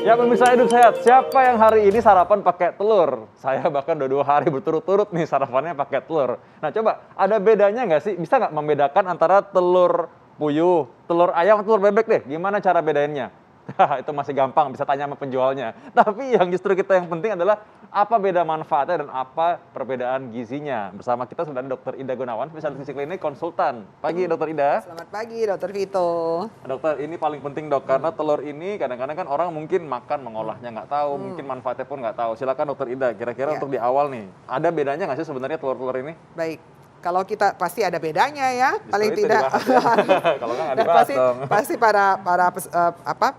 Ya pemirsa Hidup Sehat, siapa yang hari ini sarapan pakai telur? Saya bahkan udah 2 hari berturut-turut nih sarapannya pakai telur. Nah coba, ada bedanya nggak sih? Bisa nggak membedakan antara telur puyuh, telur ayam, telur bebek deh? Gimana cara bedainnya? Itu masih gampang, bisa tanya sama penjualnya. Tapi yang justru kita yang penting adalah apa beda manfaatnya dan apa perbedaan gizinya. Bersama kita sudah ada Dr. Ida Gunawan, spesialis gizi klinik konsultan. Pagi Dr. Ida. Selamat pagi, Dokter Vito. Dokter, ini paling penting dok, karena telur ini kadang-kadang kan orang mungkin makan mengolahnya nggak tahu, mungkin manfaatnya pun nggak tahu. Silakan Dokter Ida, kira-kira Ya. untuk di awal nih, ada bedanya nggak sih sebenarnya telur-telur ini? Baik, kalau kita pasti ada bedanya ya, Justru paling itu tidak. dibahas ya. Kalau nggak dibahas pasti dong. pasti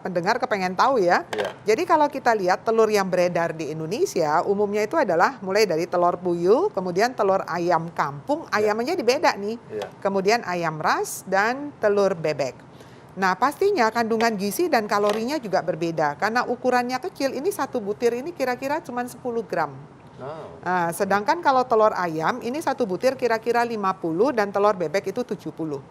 pendengar kepengen tahu ya. Iya. Jadi kalau kita lihat telur yang beredar di Indonesia, umumnya itu adalah mulai dari telur puyuh, kemudian telur ayam kampung, ayamnya beda nih. Iya. Kemudian ayam ras dan telur bebek. Nah pastinya kandungan gizi dan kalorinya juga berbeda karena ukurannya kecil. Ini satu butir ini kira-kira cuma 10 gram. Oh. Nah, sedangkan kalau telur ayam ini satu butir kira-kira 50 dan telur bebek itu 70.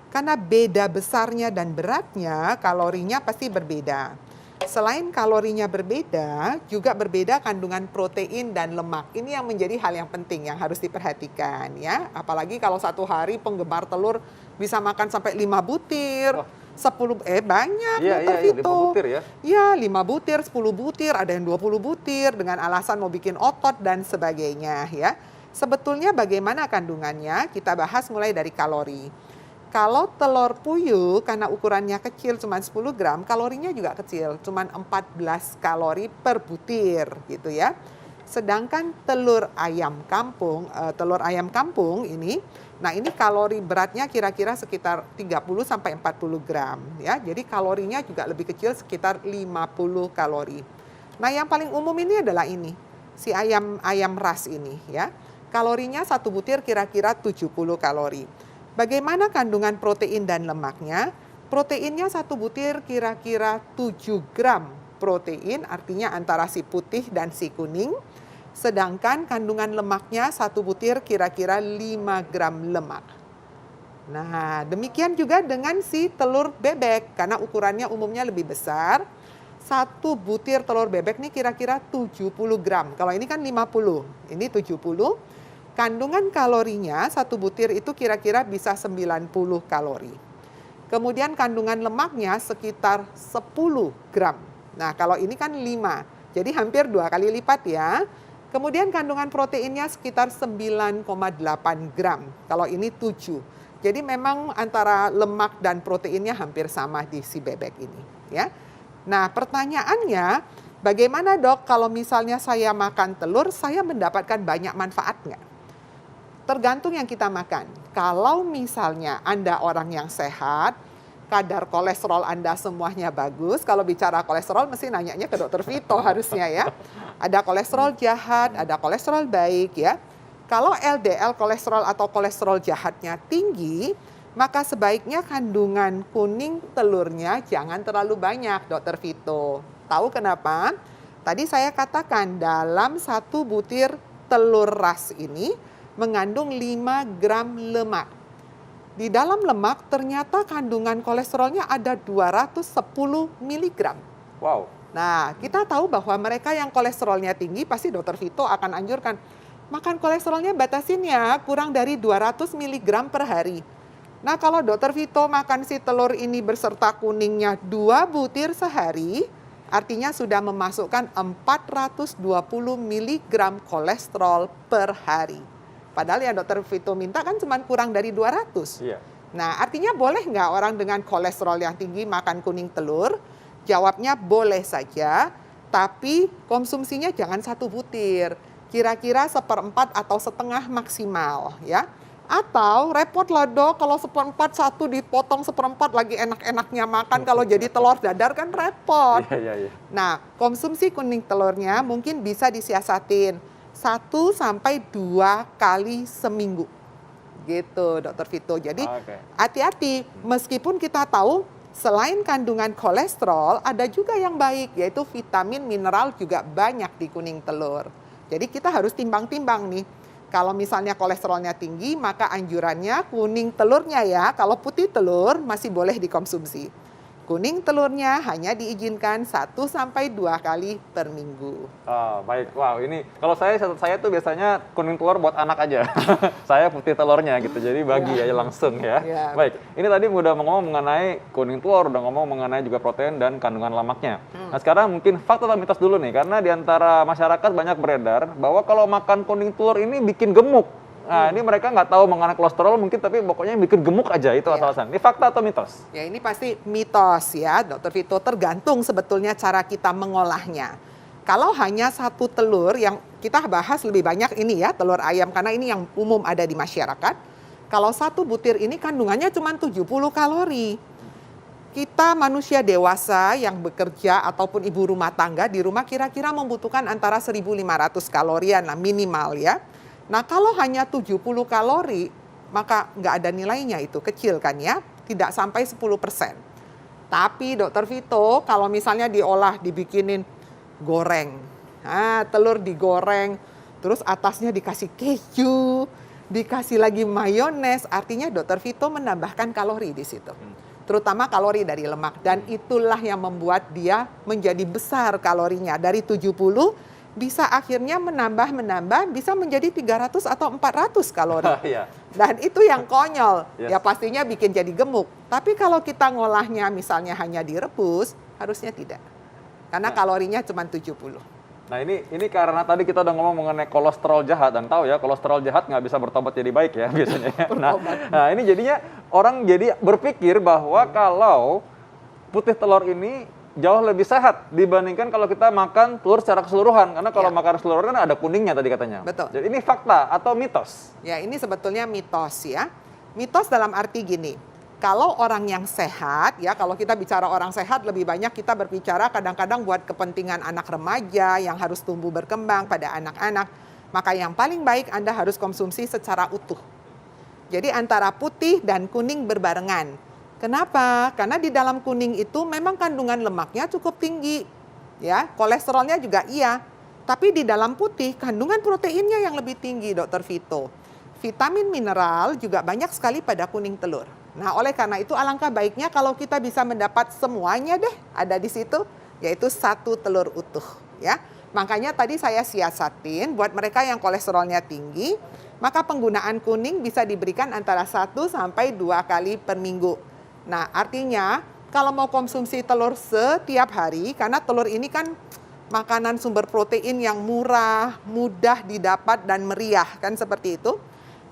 Karena beda besarnya dan beratnya, kalorinya pasti berbeda. Selain kalorinya berbeda, juga berbeda kandungan protein dan lemak. Ini yang menjadi hal yang penting yang harus diperhatikan ya. Apalagi kalau satu hari penggemar telur bisa makan sampai 5 butir. Wah. 10 banyak Iya, Dokter iya, 5 Vito. butir ya. Ya, 5 butir, 10 butir, ada yang 20 butir dengan alasan mau bikin otot dan sebagainya ya. Sebetulnya bagaimana kandungannya? Kita bahas mulai dari kalori. Kalau telur puyuh karena ukurannya kecil cuma 10 gram, kalorinya juga kecil, cuma 14 kalori per butir gitu ya. Sedangkan telur ayam kampung ini, nah ini kalori beratnya kira-kira sekitar 30 sampai 40 gram ya. Jadi kalorinya juga lebih kecil sekitar 50 kalori. Nah, yang paling umum ini adalah ini, si ayam ras ini ya. Kalorinya satu butir kira-kira 70 kalori. Bagaimana kandungan protein dan lemaknya? Proteinnya satu butir kira-kira 7 gram protein, artinya antara si putih dan si kuning. Sedangkan kandungan lemaknya satu butir kira-kira 5 gram lemak. Nah, demikian juga dengan si telur bebek, karena ukurannya umumnya lebih besar. Satu butir telur bebek ini kira-kira 70 gram. Kalau ini kan 50, ini 70. Kandungan kalorinya satu butir itu kira-kira bisa 90 kalori. Kemudian kandungan lemaknya sekitar 10 gram. Nah, kalau ini kan 5, jadi hampir 2 kali lipat ya. Kemudian kandungan proteinnya sekitar 9,8 gram, kalau ini 7. Jadi memang antara lemak dan proteinnya hampir sama di si bebek ini ya. Nah pertanyaannya, bagaimana dok kalau misalnya saya makan telur, saya mendapatkan banyak manfaat nggak? Tergantung yang kita makan. Kalau misalnya Anda orang yang sehat, kadar kolesterol Anda semuanya bagus. Kalau bicara kolesterol mesti nanyanya ke Dokter Vito harusnya ya. Ada kolesterol jahat, ada kolesterol baik ya. Kalau LDL kolesterol atau kolesterol jahatnya tinggi, maka sebaiknya kandungan kuning telurnya jangan terlalu banyak, Dokter Vito. Tahu kenapa? Tadi saya katakan dalam satu butir telur ras ini mengandung 5 gram lemak. Di dalam lemak ternyata kandungan kolesterolnya ada 210 mg. Wow. Nah, kita tahu bahwa mereka yang kolesterolnya tinggi pasti Dokter Vito akan anjurkan makan kolesterolnya batasin ya, kurang dari 200 mg per hari. Nah, kalau Dokter Vito makan si telur ini berserta kuningnya 2 butir sehari, artinya sudah memasukkan 420 mg kolesterol per hari. Padahal yang Dokter Vito minta kan cuma kurang dari 200. Iya. Nah, artinya boleh nggak orang dengan kolesterol yang tinggi makan kuning telur? Jawabnya boleh saja, tapi konsumsinya jangan satu butir. Kira-kira 1/4 atau setengah maksimal ya. Atau repot lah dok, kalau 1/4 satu dipotong 1/4 lagi enak-enaknya makan, kalau jadi telur dadar kan repot. Iya. Nah, konsumsi kuning telurnya mungkin bisa disiasatin 1 sampai 2 kali seminggu. Gitu, Dokter Vito. Jadi hati-hati, meskipun kita tahu selain kandungan kolesterol, ada juga yang baik, yaitu vitamin, mineral juga banyak di kuning telur. Jadi kita harus timbang-timbang nih. Kalau misalnya kolesterolnya tinggi, maka anjurannya kuning telurnya ya, kalau putih telur masih boleh dikonsumsi. Kuning telurnya hanya diizinkan 1 sampai 2 kali per minggu. Oh, baik. Wow, ini kalau saya tuh biasanya kuning telur buat anak aja. Saya putih telurnya gitu. Jadi bagi aja langsung ya. Ya. Baik. Ini tadi udah ngomong mengenai kuning telur, udah ngomong mengenai juga protein dan kandungan lemaknya. Nah, sekarang mungkin fakta atau mitos dulu nih, karena di antara masyarakat banyak beredar bahwa kalau makan kuning telur ini bikin gemuk. Nah, ini mereka nggak tahu mengenai kolesterol mungkin, tapi pokoknya yang bikin gemuk aja itu asal-asalan. Ini fakta atau mitos? Ya ini pasti mitos ya, Dokter Vito. Tergantung sebetulnya cara kita mengolahnya. Kalau hanya 1 telur, yang kita bahas lebih banyak ini ya, telur ayam, karena ini yang umum ada di masyarakat. Kalau 1 butir ini kandungannya cuma 70 kalori. Kita manusia dewasa yang bekerja ataupun ibu rumah tangga di rumah kira-kira membutuhkan antara 1.500 kalorian lah minimal ya. Nah kalau hanya 70 kalori, maka nggak ada nilainya, itu kecil kan ya, tidak sampai 10%. Tapi Dokter Vito, kalau misalnya diolah, dibikinin goreng, nah, telur digoreng, terus atasnya dikasih keju, dikasih lagi mayones, artinya Dokter Vito menambahkan kalori di situ. Terutama kalori dari lemak, dan itulah yang membuat dia menjadi besar kalorinya. Dari 70 bisa akhirnya menambah bisa menjadi 300 atau 400 kalori. Dan itu yang konyol, ya pastinya bikin jadi gemuk. Tapi kalau kita ngolahnya misalnya hanya direbus, harusnya tidak. Karena kalorinya cuma 70. Nah ini karena tadi kita udah ngomong mengenai kolesterol jahat, dan tahu ya kolesterol jahat nggak bisa bertobat jadi baik ya biasanya. Nah ini jadinya orang jadi berpikir bahwa kalau putih telur ini jauh lebih sehat dibandingkan kalau kita makan telur secara keseluruhan. Karena kalau makan keseluruhan ada kuningnya tadi katanya. Betul. Jadi ini fakta atau mitos? Ya ini sebetulnya mitos ya. Mitos dalam arti gini, kalau orang yang sehat ya, kalau kita bicara orang sehat lebih banyak kita berbicara kadang-kadang buat kepentingan anak remaja yang harus tumbuh berkembang pada anak-anak. Maka yang paling baik Anda harus konsumsi secara utuh. Jadi antara putih dan kuning berbarengan. Kenapa? Karena di dalam kuning itu memang kandungan lemaknya cukup tinggi, ya, kolesterolnya juga iya. Tapi di dalam putih kandungan proteinnya yang lebih tinggi, Dokter Vito. Vitamin mineral juga banyak sekali pada kuning telur. Nah, oleh karena itu alangkah baiknya kalau kita bisa mendapat semuanya deh ada di situ, yaitu 1 telur utuh, ya. Makanya tadi saya siasatin buat mereka yang kolesterolnya tinggi, maka penggunaan kuning bisa diberikan antara 1 sampai 2 kali per minggu. Nah, artinya kalau mau konsumsi telur setiap hari, karena telur ini kan makanan sumber protein yang murah, mudah didapat dan meriah, kan seperti itu.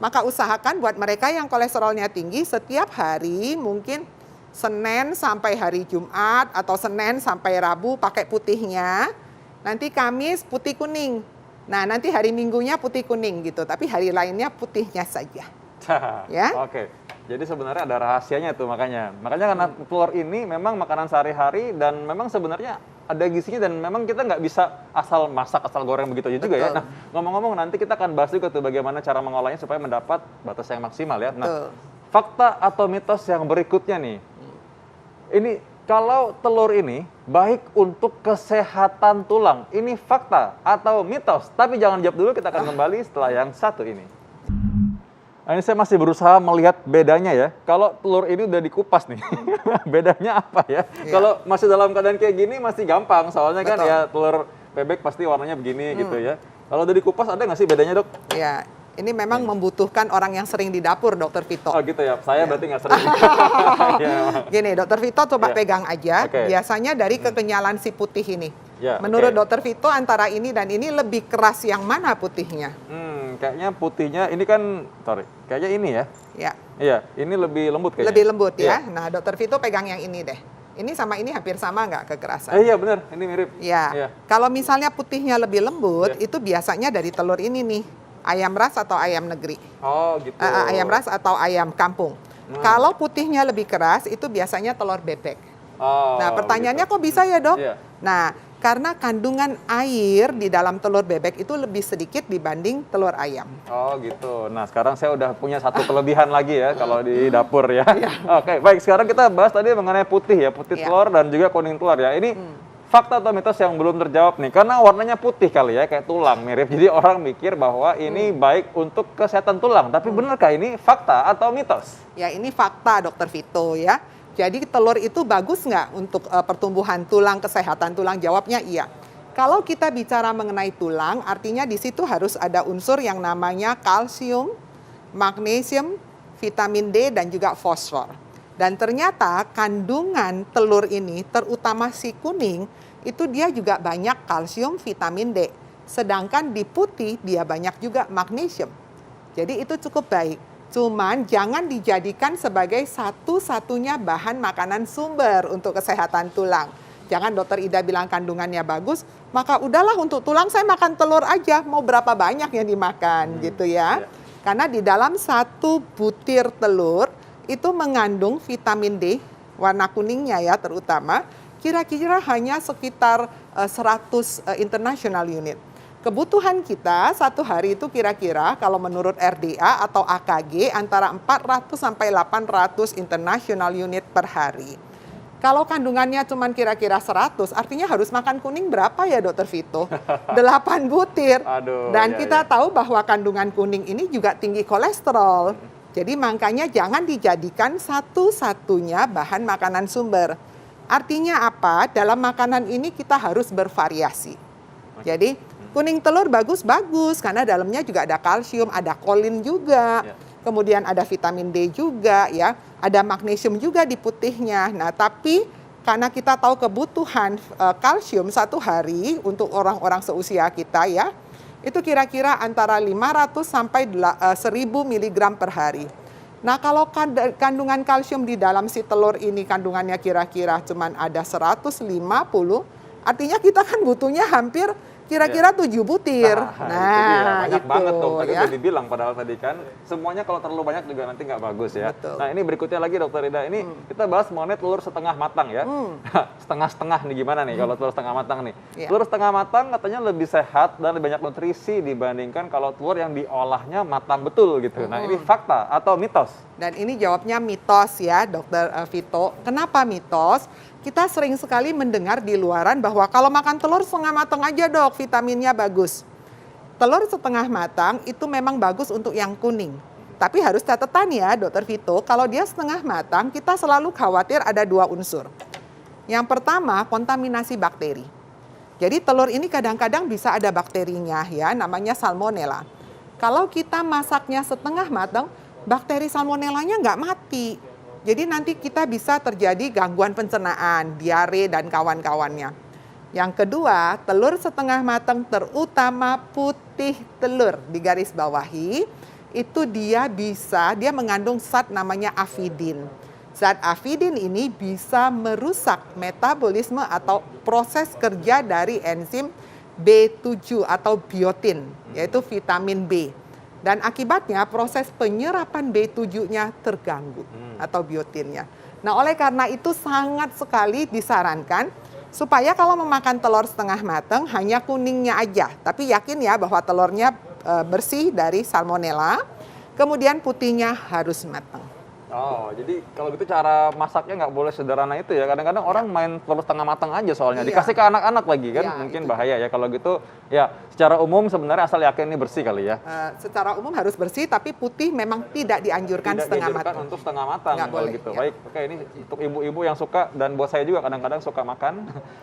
Maka usahakan buat mereka yang kolesterolnya tinggi setiap hari, mungkin Senin sampai hari Jumat atau Senin sampai Rabu pakai putihnya, nanti Kamis putih kuning. Nah, nanti hari Minggunya putih kuning gitu, tapi hari lainnya putihnya saja. Ya? Oke. Jadi sebenarnya ada rahasianya tuh makanya. Makanya karena telur ini memang makanan sehari-hari dan memang sebenarnya ada gizinya dan memang kita nggak bisa asal masak, asal goreng begitu aja juga ya. Nah, ngomong-ngomong nanti kita akan bahas juga tuh bagaimana cara mengolahnya supaya mendapat batas yang maksimal ya. Nah, fakta atau mitos yang berikutnya nih. Ini kalau telur ini baik untuk kesehatan tulang, ini fakta atau mitos? Tapi jangan jawab dulu, kita akan kembali setelah yang satu ini. Nah, ini saya masih berusaha melihat bedanya ya. Kalau telur ini udah dikupas nih, bedanya apa ya? Kalau masih dalam keadaan kayak gini masih gampang, soalnya kan ya telur bebek pasti warnanya begini gitu ya. Kalau udah dikupas ada nggak sih bedanya, Dok? Ya, ini memang membutuhkan orang yang sering di dapur, Dokter Vito. Oh gitu ya, saya berarti nggak sering. Gini, Dokter Vito coba pegang aja. Biasanya dari kekenyalan si putih ini. Menurut Dokter Vito antara ini dan ini lebih keras yang mana putihnya? Kayaknya putihnya ini kan, kayaknya ini ya. Iya, ini lebih lembut kayaknya. Lebih lembut ya. Nah, Dokter Vito pegang yang ini deh. Ini sama ini hampir sama nggak kekerasan? Iya benar, ini mirip. Iya. Kalau misalnya putihnya lebih lembut, itu biasanya dari telur ini nih. Ayam ras atau ayam negeri. Oh gitu. Ayam ras atau ayam kampung. Kalau putihnya lebih keras, itu biasanya telur bebek. Nah, pertanyaannya kok bisa ya, Dok? Nah, karena kandungan air di dalam telur bebek itu lebih sedikit dibanding telur ayam. Oh gitu. Nah sekarang saya udah punya satu kelebihan lagi ya kalau di dapur ya. Oke, baik, sekarang kita bahas tadi mengenai putih ya, putih telur dan juga kuning telur ya. Ini fakta atau mitos yang belum terjawab nih, karena warnanya putih kali ya, kayak tulang mirip. Jadi orang mikir bahwa ini baik untuk kesehatan tulang, tapi benarkah ini fakta atau mitos? Ya ini fakta, Dokter Vito ya. Jadi telur itu bagus nggak untuk pertumbuhan tulang, kesehatan tulang? Jawabnya iya. Kalau kita bicara mengenai tulang, artinya di situ harus ada unsur yang namanya kalsium, magnesium, vitamin D, dan juga fosfor. Dan ternyata kandungan telur ini, terutama si kuning, itu dia juga banyak kalsium, vitamin D. Sedangkan di putih dia banyak juga magnesium. Jadi itu cukup baik. Cuman jangan dijadikan sebagai satu-satunya bahan makanan sumber untuk kesehatan tulang. Jangan dokter Ida bilang kandungannya bagus, maka udahlah untuk tulang saya makan telur aja, mau berapa banyak yang dimakan gitu ya. Karena di dalam satu butir telur itu mengandung vitamin D, warna kuningnya ya terutama, kira-kira hanya sekitar 100 international unit. Kebutuhan kita satu hari itu kira-kira kalau menurut RDA atau AKG antara 400 sampai 800 international unit per hari. Kalau kandungannya cuma kira-kira 100, artinya harus makan kuning berapa ya Dokter Vito? 8 butir. Aduh, Dan ya, kita tahu bahwa kandungan kuning ini juga tinggi kolesterol. Jadi makanya jangan dijadikan satu-satunya bahan makanan sumber. Artinya apa? Dalam makanan ini kita harus bervariasi. Jadi kuning telur bagus-bagus karena dalamnya juga ada kalsium, ada kolin juga. Kemudian ada vitamin D juga ya. Ada magnesium juga di putihnya. Nah, tapi karena kita tahu kebutuhan kalsium satu hari untuk orang-orang seusia kita ya, itu kira-kira antara 500 sampai 1000 mg per hari. Nah, kalau kandungan kalsium di dalam si telur ini kandungannya kira-kira cuman ada 150, artinya kita kan butuhnya hampir kira-kira 7 butir. Nah, itu dia. Banyak itu banget dong. Tadi ya. udah dibilang padahal tadi kan semuanya kalau terlalu banyak juga nanti nggak bagus ya. Betul. Nah ini berikutnya lagi Dokter Ida. Ini kita bahas mengenai telur setengah matang ya. Setengah-setengah nih gimana nih kalau telur setengah matang nih. Iya. Telur setengah matang katanya lebih sehat dan lebih banyak nutrisi dibandingkan kalau telur yang diolahnya matang betul gitu. Nah ini fakta atau mitos? Dan ini jawabnya mitos ya Dokter Vito. Kenapa mitos? Kita sering sekali mendengar di luaran bahwa kalau makan telur setengah matang aja dok, vitaminnya bagus. Telur setengah matang itu memang bagus untuk yang kuning. Tapi harus catatan ya Dokter Vito, kalau dia setengah matang kita selalu khawatir ada 2 unsur. Yang pertama kontaminasi bakteri. Jadi telur ini kadang-kadang bisa ada bakterinya ya, namanya salmonella. Kalau kita masaknya setengah matang, bakteri salmonellanya nggak mati. Jadi nanti kita bisa terjadi gangguan pencernaan, diare, dan kawan-kawannya. Yang kedua, telur setengah matang terutama putih telur di garis bawahi, itu dia mengandung zat namanya avidin. Zat avidin ini bisa merusak metabolisme atau proses kerja dari enzim B7 atau biotin, yaitu vitamin B. Dan akibatnya proses penyerapan B7-nya terganggu atau biotinnya. Nah, oleh karena itu sangat sekali disarankan supaya kalau memakan telur setengah matang hanya kuningnya aja. Tapi yakin ya bahwa telurnya bersih dari salmonella. Kemudian putihnya harus matang. Oh, jadi kalau gitu cara masaknya nggak boleh sederhana itu ya. Kadang-kadang orang main telur setengah matang aja soalnya. Iya. Dikasih ke anak-anak lagi kan, Iya, mungkin itu. bahaya ya. Kalau gitu ya secara umum sebenarnya asal yakin ini bersih kali ya. Secara umum harus bersih, tapi putih memang tidak dianjurkan Tidak setengah dianjurkan matang. untuk setengah matang Nggak kalau boleh, gitu. ya. Baik, oke ini untuk ibu-ibu yang suka dan buat saya juga kadang-kadang suka makan.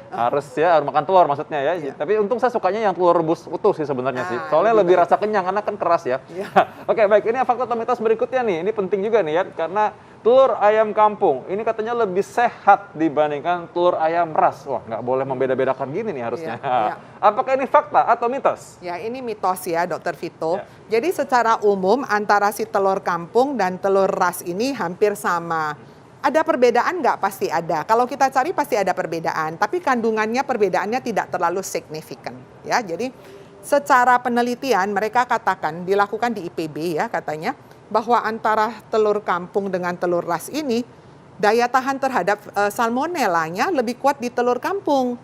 Harus makan telur maksudnya ya. Iya. Tapi untung saya sukanya yang telur rebus utuh sih sebenarnya sih. Ah, Soalnya lebih lebih baik. rasa kenyang karena kan keras ya. Iya. Oke, baik ini fakta atau mitos berikutnya nih. Ini penting juga nih ya karena telur ayam kampung ini katanya lebih sehat dibandingkan telur ayam ras. Wah, nggak boleh membeda-bedakan gini nih harusnya. Iya, iya. Apakah ini fakta atau mitos? Ya, ini mitos ya, Dokter Vito. Ya. Jadi secara umum antara si telur kampung dan telur ras ini hampir sama. Ada perbedaan nggak? Pasti ada. Kalau kita cari pasti ada perbedaan. Tapi kandungannya perbedaannya tidak terlalu signifikan. Ya, jadi secara penelitian mereka katakan dilakukan di IPB ya katanya bahwa antara telur kampung dengan telur ras ini daya tahan terhadap salmonellanya lebih kuat di telur kampung.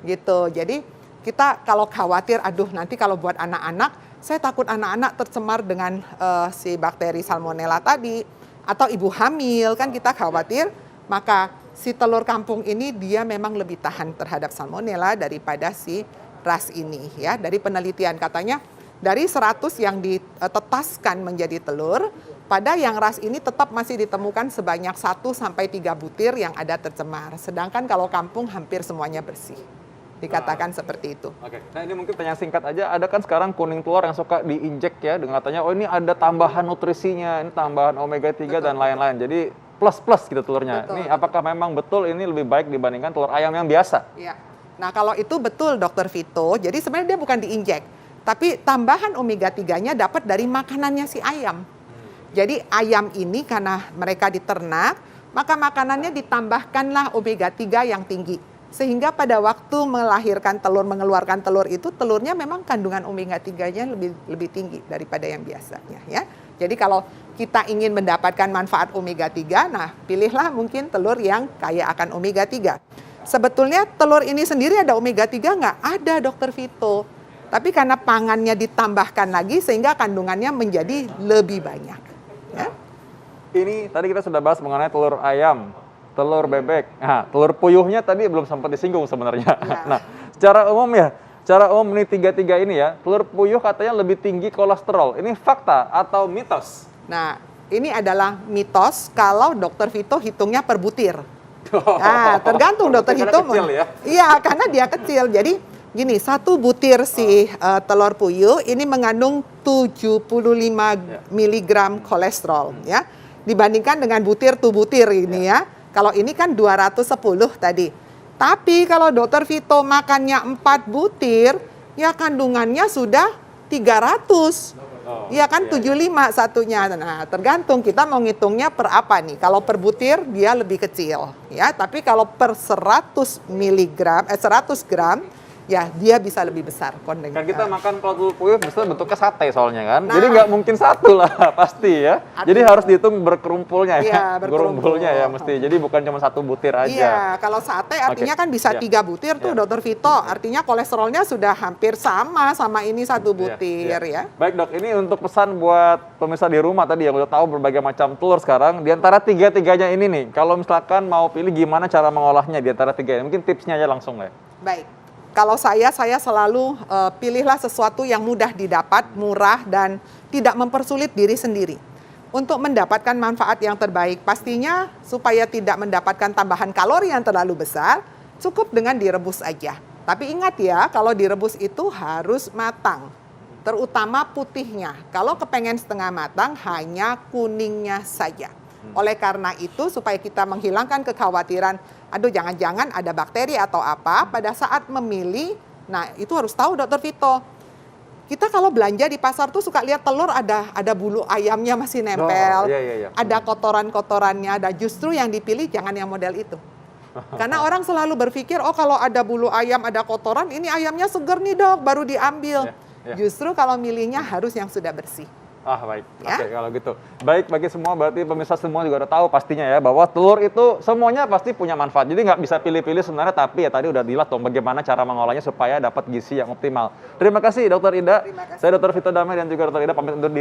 Gitu. Jadi kita kalau khawatir, aduh nanti kalau buat anak-anak, saya takut anak-anak tercemar dengan si bakteri salmonella tadi. Atau ibu hamil, kan kita khawatir, maka si telur kampung ini dia memang lebih tahan terhadap salmonella daripada si ras ini. Ya, dari penelitian katanya dari 100 yang ditetaskan menjadi telur, pada yang ras ini tetap masih ditemukan sebanyak 1 sampai 3 butir yang ada tercemar. Sedangkan kalau kampung hampir semuanya bersih. Dikatakan seperti itu. Oke. Nah ini mungkin pertanyaan singkat aja, ada kan sekarang kuning telur yang suka diinjek ya dengan katanya, oh ini ada tambahan nutrisinya, ini tambahan omega 3 dan lain-lain. Jadi plus gitu telurnya. Betul. Ini apakah memang betul ini lebih baik dibandingkan telur ayam yang biasa? Ya. Nah kalau itu betul Dokter Vito, jadi sebenarnya dia bukan diinjek, tapi tambahan omega 3-nya dapat dari makanannya si ayam. Jadi ayam ini karena mereka diternak, maka makanannya ditambahkanlah omega 3 yang tinggi. Sehingga pada waktu melahirkan telur, mengeluarkan telur itu, telurnya memang kandungan omega 3-nya lebih tinggi daripada yang biasanya ya. Jadi kalau kita ingin mendapatkan manfaat omega 3, nah pilihlah mungkin telur yang kaya akan omega 3. Sebetulnya telur ini sendiri ada omega 3 nggak? Ada Dokter Vito. Tapi karena pangannya ditambahkan lagi sehingga kandungannya menjadi lebih banyak. Ya. Ini tadi kita sudah bahas mengenai telur ayam, telur bebek. Nah, telur puyuhnya tadi belum sempat disinggung sebenarnya. Ya. Nah, secara umum ini tiga ini ya, telur puyuh katanya lebih tinggi kolesterol. Ini fakta atau mitos? Nah, ini adalah mitos kalau Dokter Vito hitungnya per butir. Nah, tergantung Dokter Karena Vito. kecil ya? Iya, karena dia kecil. Jadi gini, 1 butir si telur puyuh ini mengandung 75 mg kolesterol ya. Dibandingkan dengan butir tuh butir ini ya. Kalau ini kan 210 tadi. Tapi kalau Dokter Vito makannya 4 butir, ya kandungannya sudah 300. Iya kan 75 satunya. Nah, tergantung kita mau ngitungnya per apa nih. Kalau per butir dia lebih kecil ya, tapi kalau per 100 gram ya dia bisa lebih besar. Kan kita makan kalau telur puyuh biasanya bentuknya sate soalnya kan. Nah. Jadi nggak mungkin satu lah pasti ya. Jadi harus dihitung berkerumpulnya ya. Iya, berkerumpul. Berkumpulnya ya mesti. Jadi bukan cuma 1 butir aja. Iya, kalau sate artinya kan bisa 3 butir tuh Dokter Vito. Artinya kolesterolnya sudah hampir sama ini 1 butir ya. Baik Dok, ini untuk pesan buat pemirsa di rumah tadi yang udah tahu berbagai macam telur sekarang. Di antara tiga-tiganya ini nih, kalau misalkan mau pilih gimana cara mengolahnya di antara tiga, mungkin tipsnya aja langsung ya. Baik. Kalau saya selalu pilihlah sesuatu yang mudah didapat, murah, dan tidak mempersulit diri sendiri. Untuk mendapatkan manfaat yang terbaik, pastinya supaya tidak mendapatkan tambahan kalori yang terlalu besar, cukup dengan direbus aja. Tapi ingat ya, kalau direbus itu harus matang, terutama putihnya. Kalau kepengen setengah matang, hanya kuningnya saja. Oleh karena itu, supaya kita menghilangkan kekhawatiran, aduh jangan-jangan ada bakteri atau apa, pada saat memilih, nah itu harus tahu Dokter Vito. Kita kalau belanja di pasar tuh suka lihat telur ada bulu ayamnya masih nempel, ada kotoran-kotorannya, dan justru yang dipilih jangan yang model itu. Karena orang selalu berpikir, oh kalau ada bulu ayam, ada kotoran, ini ayamnya seger nih Dok, baru diambil. Justru kalau milihnya harus yang sudah bersih. Ah baik, Ya? Oke kalau gitu. Baik bagi semua, berarti pemirsa semua juga udah tahu pastinya ya, bahwa telur itu semuanya pasti punya manfaat. Jadi nggak bisa pilih-pilih sebenarnya, tapi ya tadi udah dilihat dong bagaimana cara mengolahnya supaya dapat gizi yang optimal. Terima kasih Dokter Ida. Terima kasih. Saya Dokter Vito Damai dan juga Dokter Ida pamit undur diri.